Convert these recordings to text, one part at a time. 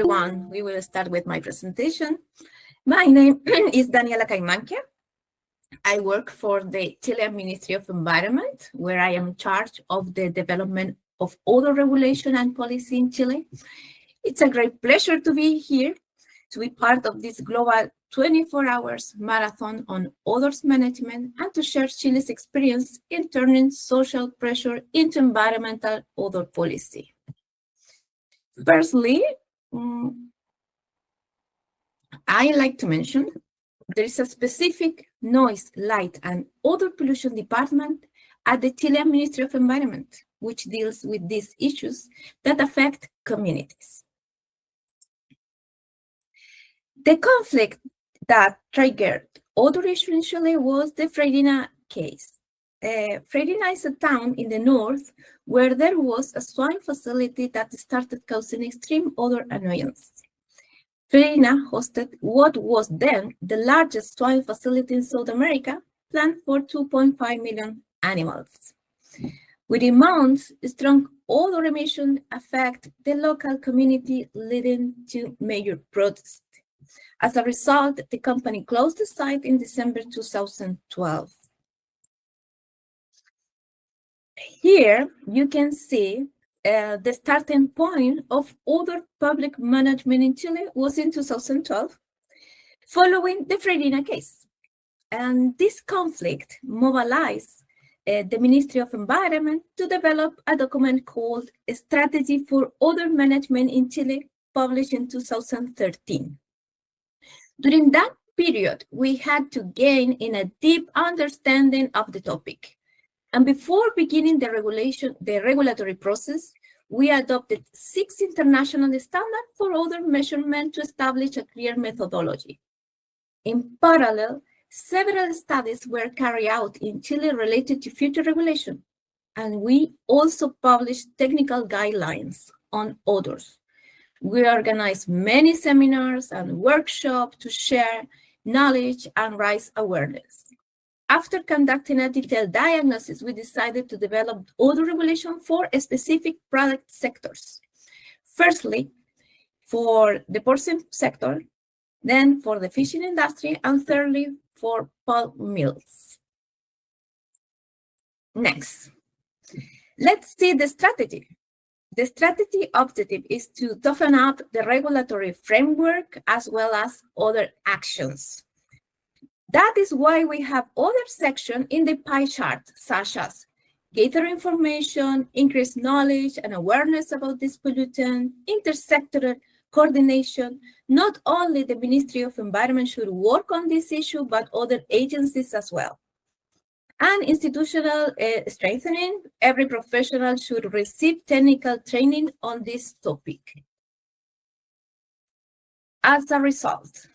everyone. We will start with my presentation. My name is Daniela Caimanque. I work for the Chilean Ministry of Environment, where I am in charge of the development of odor regulation and policy in Chile. It's a great pleasure to be here, to be part of this global 24 hours marathon on odors management and to share Chile's experience in turning social pressure into environmental odor policy. Firstly, I like to mention there is a specific noise, light, and odor pollution department at the Chilean Ministry of Environment, which deals with these issues that affect communities. The conflict that triggered odor issue in Chile was the Freirina case. Freirina is a town in the north where there was a swine facility that started causing extreme odor annoyance. Freirina hosted what was then the largest swine facility in South America, planned for 2.5 million animals. Within months, strong odor emission affected the local community, leading to major protests. As a result, the company closed the site in December 2012. Here, you can see the starting point of odor public management in Chile was in 2012, following the Freirina case. And this conflict mobilized the Ministry of Environment to develop a document called A Strategy for Odor Management in Chile, published in 2013. During that period, we had to gain in a deep understanding of the topic. And before beginning the regulatory process, we adopted 6 international standards for odor measurement to establish a clear methodology. In parallel, several studies were carried out in Chile related to future regulation, and we also published technical guidelines on odors. We organized many seminars and workshops to share knowledge and raise awareness. After conducting a detailed diagnosis, we decided to develop odor regulation for specific product sectors. Firstly, for the porcine sector, then for the fishing industry, and thirdly, for pulp mills. Next, let's see the strategy. The strategy objective is to toughen up the regulatory framework as well as other actions. That is why we have other sections in the pie chart, such as gather information, increase knowledge and awareness about this pollutant, intersectoral coordination. Not only the Ministry of Environment should work on this issue, but other agencies as well. And institutional strengthening, every professional should receive technical training on this topic. As a result,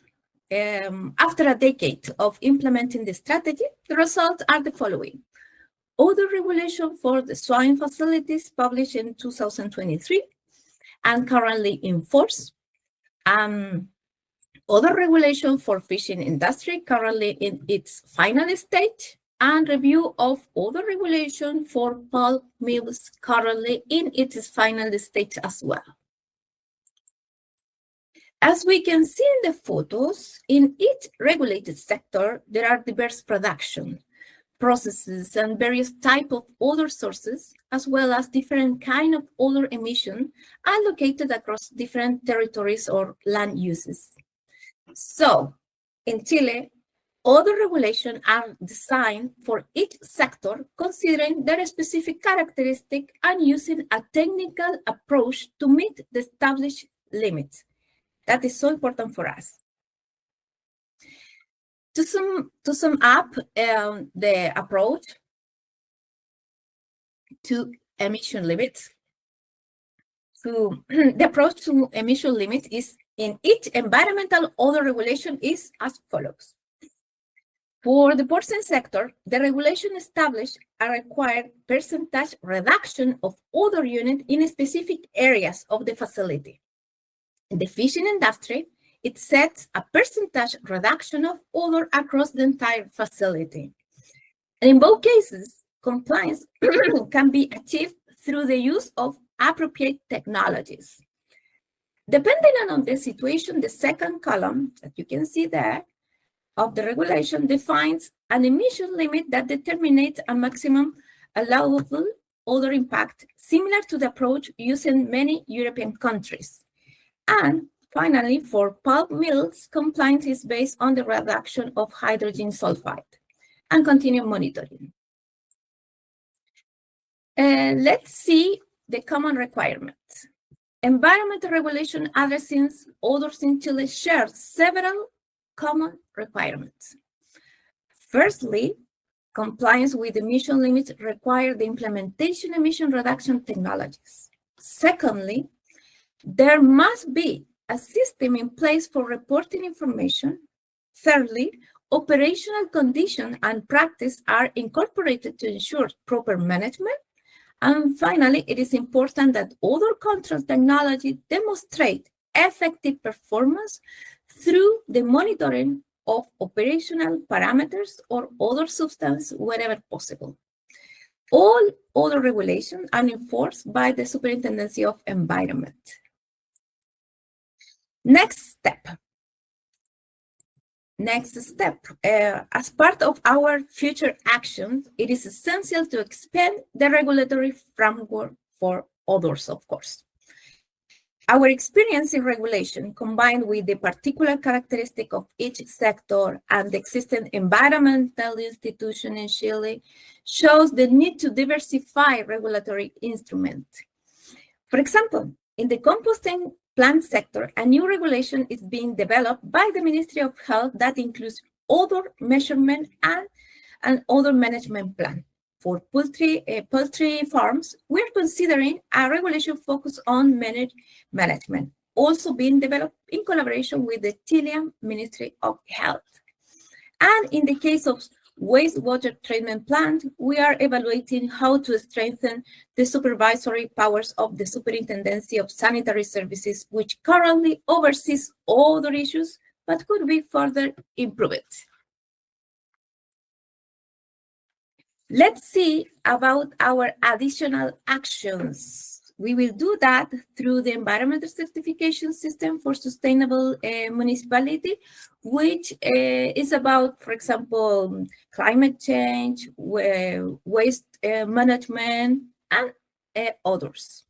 after a decade of implementing the strategy, the results are the following. Odor regulation for the swine facilities published in 2023 and currently in force. Odor regulation for fishing industry currently in its final stage, and review of odor regulation for pulp mills currently in its final stage as well. As we can see in the photos, in each regulated sector, there are diverse production, processes, and various types of odor sources, as well as different kinds of odor emission are located across different territories or land uses. So, in Chile, odor regulations are designed for each sector, considering their specific characteristics and using a technical approach to meet the established limits. That is so important for us. To sum up the approach to emission limits, the approach to emission limit is in each environmental odor regulation is as follows. For the porcine sector, the regulation established a required percentage reduction of odor unit in specific areas of the facility. In the fishing industry, it sets a percentage reduction of odor across the entire facility. And in both cases, compliance can be achieved through the use of appropriate technologies. Depending on the situation, the second column that you can see there of the regulation defines an emission limit that determines a maximum allowable odor impact, similar to the approach used in many European countries. And finally, for pulp mills, compliance is based on the reduction of hydrogen sulfide and continue monitoring. Let's see the common requirements. Environmental regulation addressing odors in Chile shares several common requirements. Firstly, compliance with emission limits require the implementation emission reduction technologies. Secondly, there must be a system in place for reporting information. Thirdly, operational conditions and practice are incorporated to ensure proper management. And finally, it is important that odor control technology demonstrate effective performance through the monitoring of operational parameters or odor substance wherever possible. All odor regulations are enforced by the Superintendency of Environment. Next step. As part of our future actions, it is essential to expand the regulatory framework for odors, of course. Our experience in regulation, combined with the particular characteristic of each sector and the existing environmental institution in Chile, shows the need to diversify regulatory instruments. For example, in the composting plant sector, a new regulation is being developed by the Ministry of Health that includes odor measurement and an odor management plan. For poultry farms, we're considering a regulation focused on management, also being developed in collaboration with the Chilean Ministry of Health. And in the case of wastewater treatment plant, we are evaluating how to strengthen the supervisory powers of the Superintendency of Sanitary Services, which currently oversees odor issues, but could be further improved. Let's see about our additional actions. We will do that through the environmental certification system for sustainable municipality, which is about, for example, climate change, waste management, and others.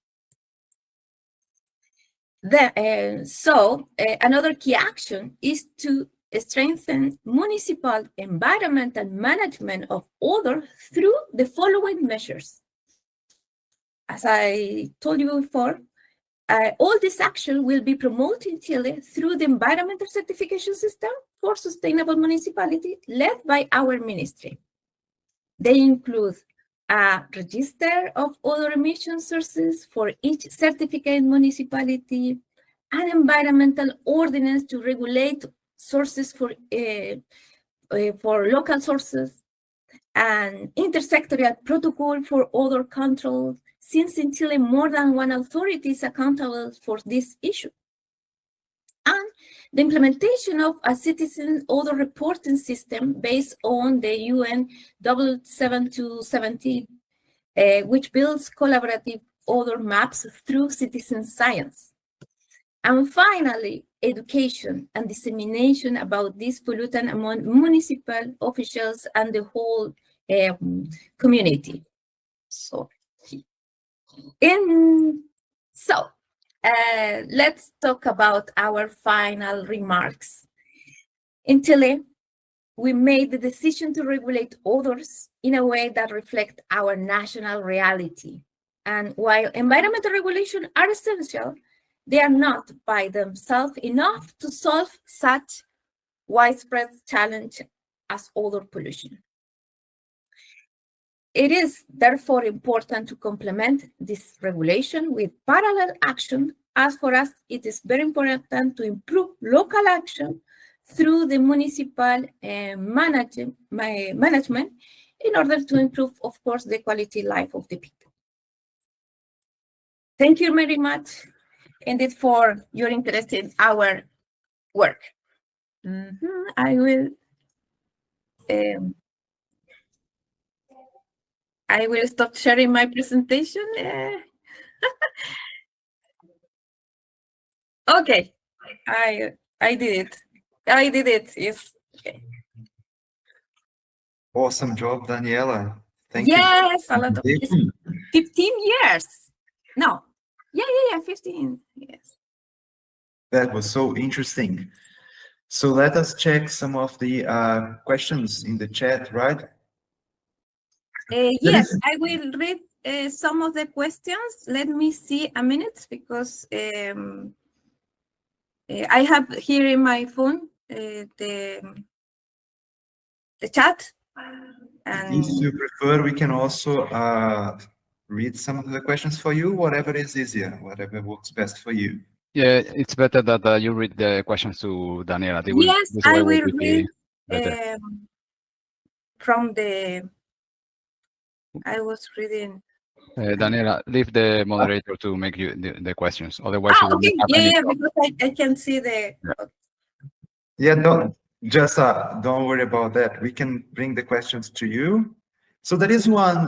Another key action is to strengthen municipal environmental management of odor through the following measures. As I told you before, all this action will be promoted in Chile through the environmental certification system for sustainable municipality led by our ministry. They include a register of odor emission sources for each certificate municipality, an environmental ordinance to regulate sources for local sources, an intersectorial protocol for odor control, since in Chile more than one authority is accountable for this issue, and the implementation of a citizen odor reporting system based on the UN 7217, which builds collaborative odor maps through citizen science. And finally, education and dissemination about this pollutant among municipal officials and the whole community. Let's talk about our final remarks. In Chile, we made the decision to regulate odors in a way that reflects our national reality. And while environmental regulations are essential, they are not by themselves enough to solve such widespread challenge as odor pollution. It is therefore important to complement this regulation with parallel action. As for us, it is very important to improve local action through the municipal management in order to improve, of course, the quality of life of the people. Thank you very much, indeed, for your interest in our work. I will stop sharing my presentation. Okay, I did it. I did it. Yes. Okay. Awesome job, Daniela. Thank you. Yes, a lot of 15 years. No. Yeah, 15 years. That was so interesting. So let us check some of the questions in the chat, right? Yes, I will read some of the questions. Let me see a minute because I have here in my phone the chat. And if you prefer, we can also read some of the questions for you, whatever is easier, whatever works best for you. Yeah, it's better that you read the questions to Daniela. yes, I will read better. From the. I was reading. Daniela, leave the moderator to make you the questions. Otherwise, you will Okay. not have any Yeah, problem. because I can see the. Yeah, don't worry about that. We can bring the questions to you. So there is one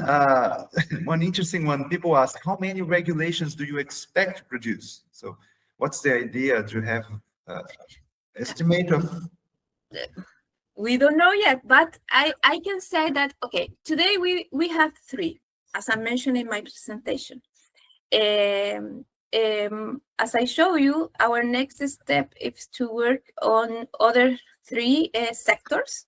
one interesting one. People ask, how many regulations do you expect to produce? So what's the idea to have estimate of? We don't know yet, but I can say that, okay, today we have 3, as I mentioned in my presentation. As I show you, our next step is to work on other 3 sectors.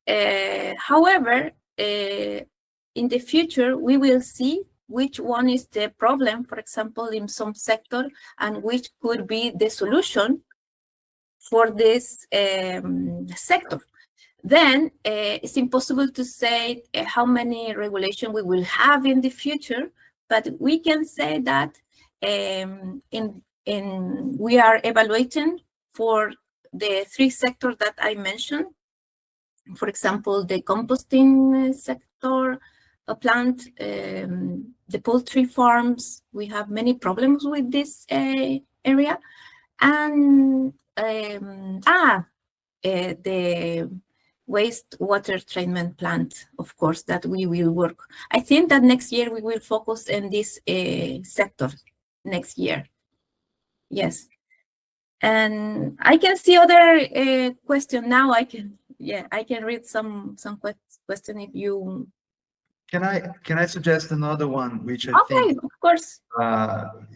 However, in the future, we will see which one is the problem, for example, in some sector, and which could be the solution for this sector. Then it's impossible to say how many regulation we will have in the future, but we can say that we are evaluating for the 3 sectors that I mentioned. For example, the composting sector, a plant, the poultry farms. We have many problems with this area, and the wastewater treatment plant, of course, that we will work. I think that next year we will focus on this sector next year. Yes. And I can see other question now. I can read some question if you. Can I suggest another one, which I think of course.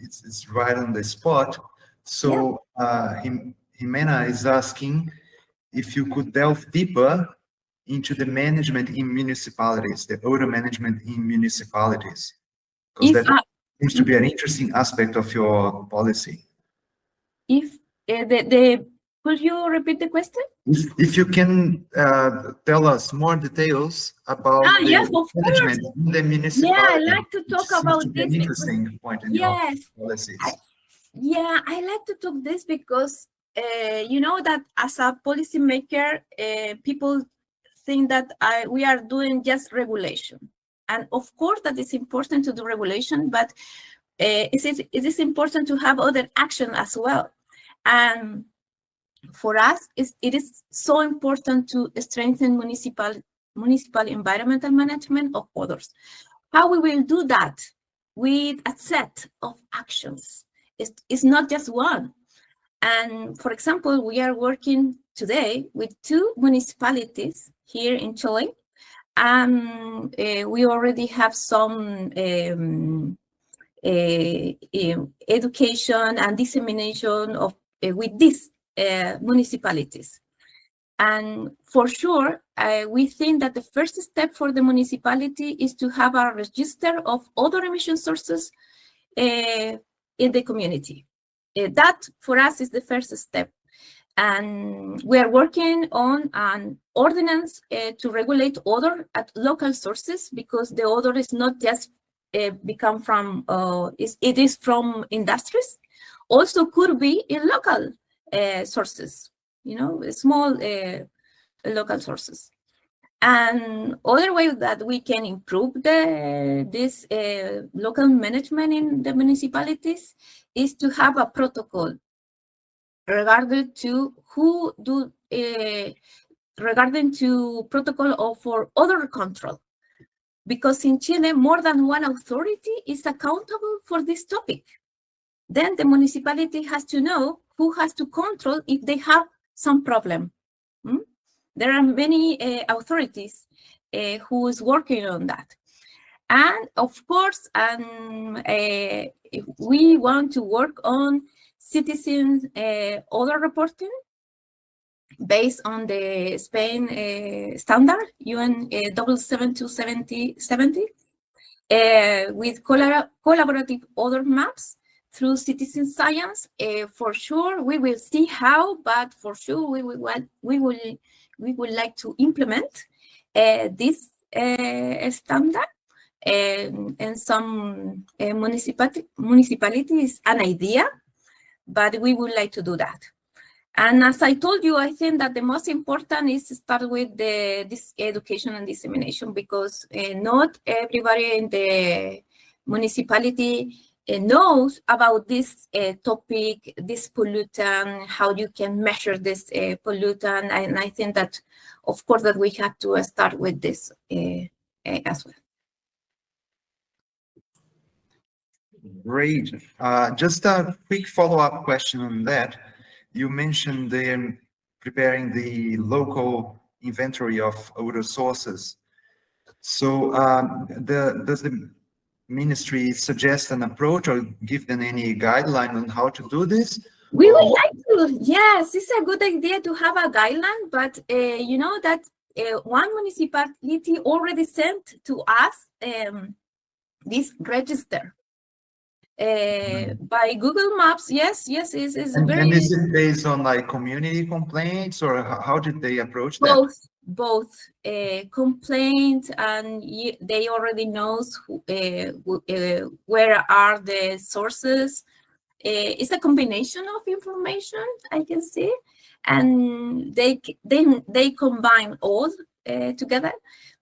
It's right on the spot. So Jimena is asking if you could delve deeper into the management in municipalities, the odor management in municipalities, because that seems to be an interesting aspect of your policy. If could you repeat the question? If you can tell us more details about the management in the municipality. Yeah, I like to talk about this. An interesting point in your policies. I like to talk this because you know that as a policymaker, people think that we are doing just regulation, and of course that is important to do regulation, but it is important to have other action as well. And for us, it is so important to strengthen municipal environmental management of odors. How we will do that? With a set of actions. It's not just one. And for example, we are working today with 2 municipalities here in Chile. And we already have some education and dissemination of with these municipalities. And for sure, we think that the first step for the municipality is to have a register of odor emission sources in the community. That, for us, is the first step. And we are working on an ordinance to regulate odor at local sources, because the odor is not just become from, it is from industries. Also could be in local sources, you know, small local sources. And other way that we can improve this local management in the municipalities is to have a protocol regarding to regarding to protocol for odor control. Because in Chile, more than one authority is accountable for this topic. then the municipality has to know who has to control if they have some problem. There are many authorities who is working on that. And of course, we want to work on citizen odor reporting based on the Spain standard, UN 77270, with collaborative odor maps through citizen science. For sure, we will see how, but for sure, we would like to implement this standard. And some municipalities an idea, but we would like to do that. And as I told you, I think that the most important is to start with this education and dissemination, because not everybody in the municipality knows about this topic, this pollutant, how you can measure this pollutant. And I think that, of course, that we have to start with this as well. Great. Just a quick follow-up question on that. You mentioned preparing the local inventory of odor sources. So does the ministry suggest an approach or give them any guideline on how to do this? We would like to, yes, it's a good idea to have a guideline, but you know that one municipality already sent to us this register. By Google Maps, yes, it's very. And is it based on like community complaints, or how did they approach that? Both complaints, and they already knows where are the sources. It's a combination of information, I can see, and they combine all together.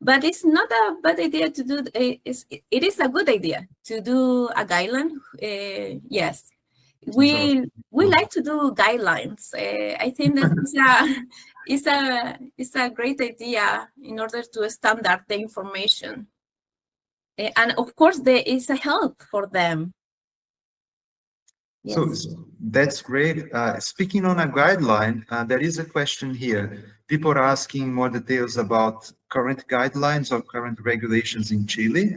But it's not a bad idea to do. It is a good idea to do a guideline. Yes, we like to do guidelines. I think that it's a great idea in order to standard the information, and of course there is a help for them. Yes. So that's great. Speaking on a guideline, there is a question here. People are asking more details about current guidelines or current regulations in Chile.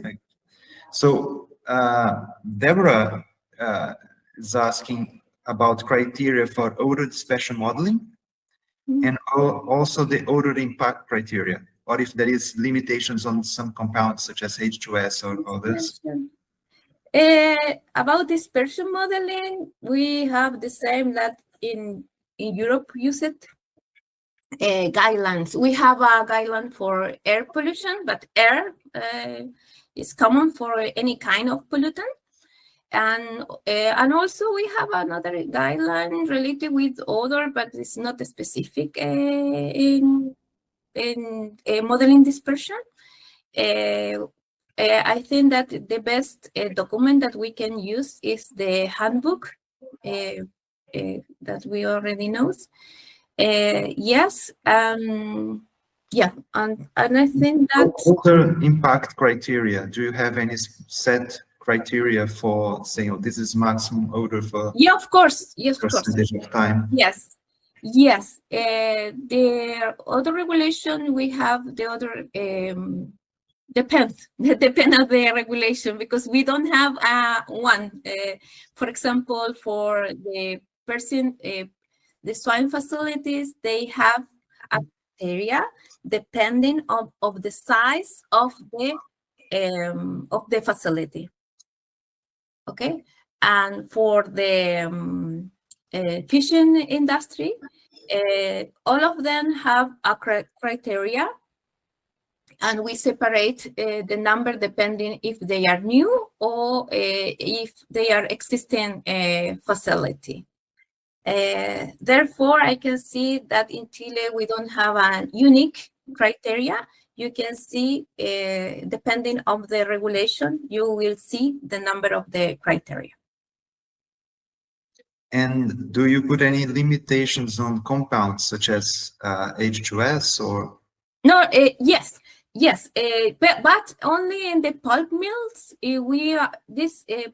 So Deborah is asking about criteria for odor dispersion modeling, and also the odor impact criteria, or if there is limitations on some compounds such as H2S or others. About dispersion modeling, we have the same that in Europe use it. Guidelines. We have a guideline for air pollution, but air is common for any kind of pollutant. And also we have another guideline related with odor, but it's not specific in modeling dispersion. I think that the best document that we can use is the handbook that we already know. Yes, yeah, and I think that odor impact criteria. Do you have any set criteria for saying, oh, this is maximum odor for? Yeah, of course. Yes, of course. Of time. Yes. The odor regulation, we have the other. Depends on the regulation, because we don't have one. For example, for the the swine facilities, they have a criteria depending of the size of the facility. Okay, and for the fishing industry, all of them have a criteria. And we separate the number depending if they are new or if they are existing facility. Therefore, I can see that in Chile, we don't have a unique criteria. You can see, depending on the regulation, you will see the number of the criteria. And do you put any limitations on compounds such as H2S or? No, yes. Yes, but only in the pulp mills.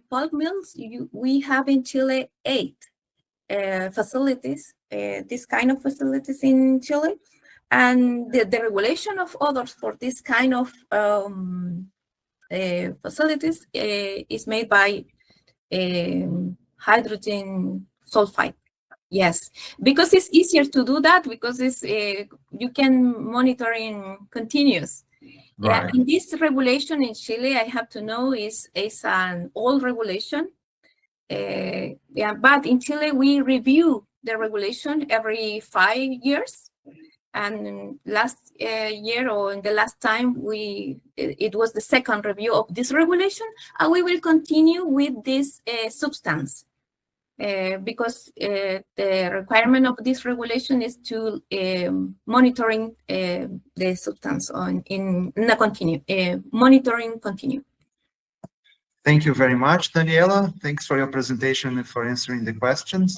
Pulp mills, we have in Chile 8 facilities, this kind of facilities in Chile, and the regulation of odors for this kind of facilities is made by hydrogen sulfide. Yes, because it's easier to do that because it's you can monitor in continuous. Yeah, Right. and this regulation in Chile, I have to know, is an old regulation. Yeah, but in Chile we review the regulation every 5 years. And last year, or in the last time, it was the second review of this regulation, and we will continue with this substance. Because the requirement of this regulation is to monitoring the substance in a continue, monitoring continue. Thank you very much, Daniela. Thanks for your presentation and for answering the questions.